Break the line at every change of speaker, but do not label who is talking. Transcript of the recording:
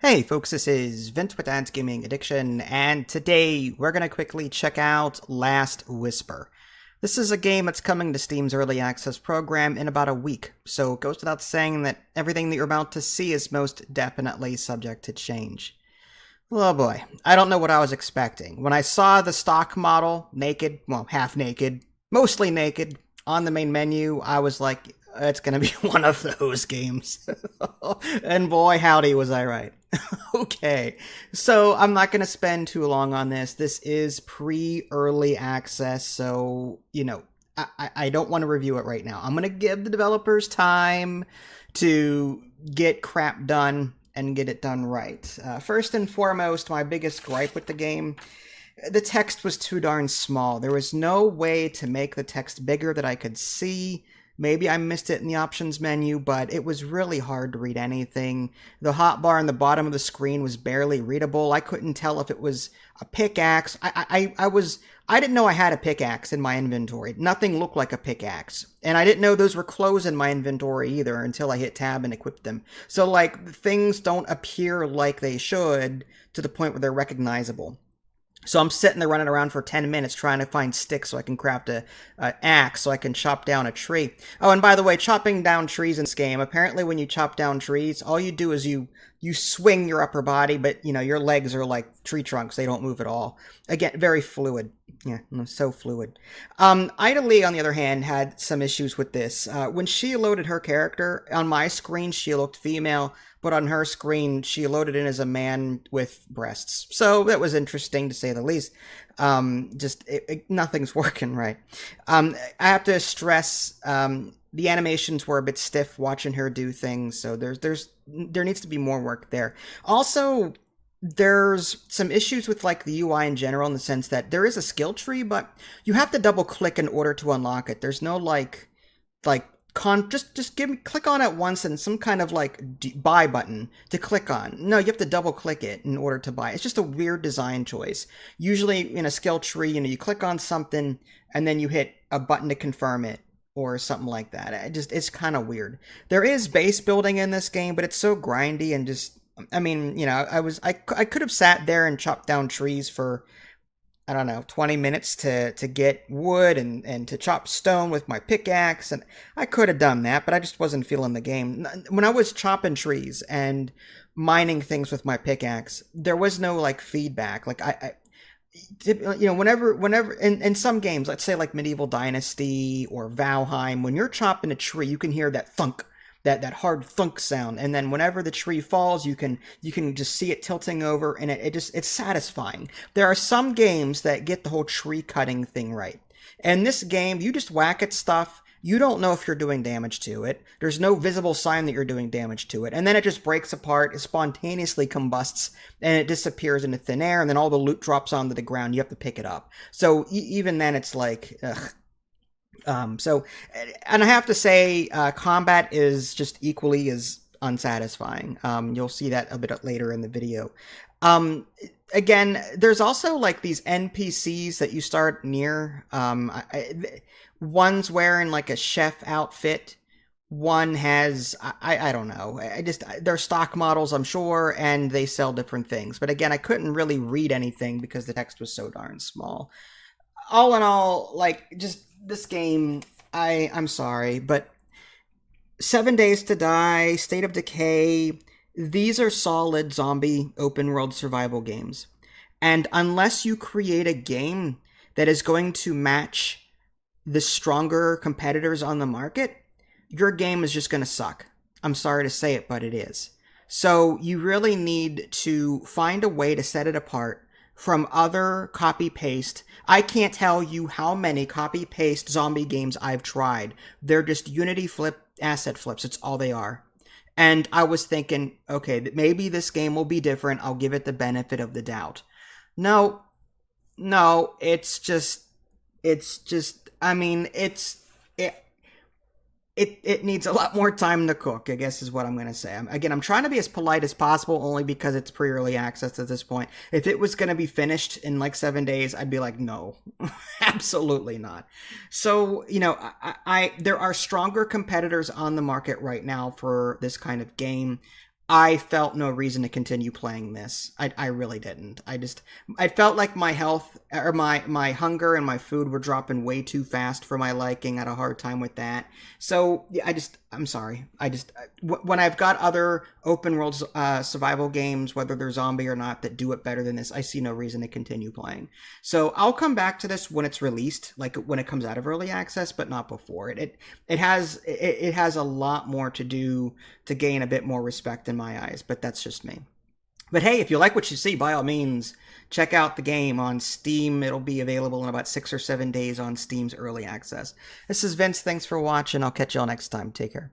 Hey folks, this is Vint with Dad's Gaming Addiction, and today we're going to quickly check out Last Whisper. This is a game that's coming to Steam's Early Access program in about a week, so it goes without saying that everything that you're about to see is most definitely subject to change. Oh boy, I don't know what I was expecting. When I saw the stock model, naked, well, half naked, mostly naked, on the main menu, I was like, it's gonna be one of those games. And boy, howdy, was I right. Okay, so I'm not gonna spend too long on this. This is pre-early access, so, I don't want to review it right now. I'm gonna give the developers time to get crap done and get it done right. First and foremost, my biggest gripe with the game, the text was too darn small. There was no way to make the text bigger that I could see. Maybe I missed it in the options menu, but it was really hard to read anything. The hotbar on the bottom of the screen was barely readable. I couldn't tell if it was a pickaxe. I didn't know I had a pickaxe in my inventory. Nothing looked like a pickaxe. And I didn't know those were clothes in my inventory either until I hit tab and equipped them. So, things don't appear like they should to the point where they're recognizable. So I'm sitting there running around for 10 minutes trying to find sticks so I can craft a axe so I can chop down a tree. Oh, and by the way, chopping down trees in this game, apparently when you chop down trees, all you do is you swing your upper body, but, your legs are like tree trunks. They don't move at all. Again, very fluid. Yeah, so fluid. Ida Lee, on the other hand, had some issues with this. When she loaded her character, on my screen, she looked female, but on her screen, she loaded in as a man with breasts. So that was interesting, to say the least. Nothing's working right. I have to stress, the animations were a bit stiff watching her do things, so there needs to be more work there. Also, there's some issues with the UI in general, in the sense that there is a skill tree, but you have to double click in order to unlock it. There's no click on it once and some kind of buy button to click on. No, you have to double click it in order to buy. It's just a weird design choice. Usually in a skill tree, you click on something and then you hit a button to confirm it or something like that. It's kind of weird. There is base building in this game, but it's so grindy and I could have sat there and chopped down trees for, I don't know, 20 minutes to get wood and to chop stone with my pickaxe, and I could have done that, but I just wasn't feeling the game. When I was chopping trees and mining things with my pickaxe, there was no feedback. Whenever in some games, let's say Medieval Dynasty or Valheim, when you're chopping a tree, you can hear that thunk, that hard thunk sound, and then whenever the tree falls, you can just see it tilting over, and it's satisfying. There are some games that get the whole tree cutting thing right. And this game, you just whack at stuff, you don't know if you're doing damage to it. There's no visible sign that you're doing damage to it, and then it just breaks apart, it spontaneously combusts, and it disappears into thin air, and then all the loot drops onto the ground. You have to pick it up. So even then, it's ugh. And I have to say, combat is just equally as unsatisfying. You'll see that a bit later in the video. Again, there's also these NPCs that you start near. One's wearing a chef outfit. One has, I don't know. They're stock models, I'm sure, and they sell different things. But again, I couldn't really read anything because the text was so darn small. All in all, this game, I'm sorry, but 7 Days to Die, State of Decay, these are solid zombie open world survival games. And unless you create a game that is going to match the stronger competitors on the market, your game is just going to suck. I'm sorry to say it, but it is. So you really need to find a way to set it apart from other copy-paste. I can't tell you how many copy-paste zombie games I've tried. They're just Unity asset flips. It's all they are. And I was thinking, okay, maybe this game will be different. I'll give it the benefit of the doubt. No, it's just, it needs a lot more time to cook, I guess is what I'm going to say. I'm trying to be as polite as possible, only because it's pre-early access at this point. If it was going to be finished in 7 days, I'd be like, no, absolutely not. So, there are stronger competitors on the market right now for this kind of game. I felt no reason to continue playing this. I really didn't. I felt like my health or my hunger and my food were dropping way too fast for my liking. I had a hard time with that. So yeah, I'm sorry. When I've got other open world survival games, whether they're zombie or not, that do it better than this, I see no reason to continue playing. So I'll come back to this when it's released, like when it comes out of early access, but not before. It has a lot more to do to gain a bit more respect in my eyes, but that's just me. But hey, if you like what you see, by all means, check out the game on Steam. It'll be available in about 6 or 7 days on Steam's early access. This is Vince. Thanks for watching. I'll catch y'all next time. Take care.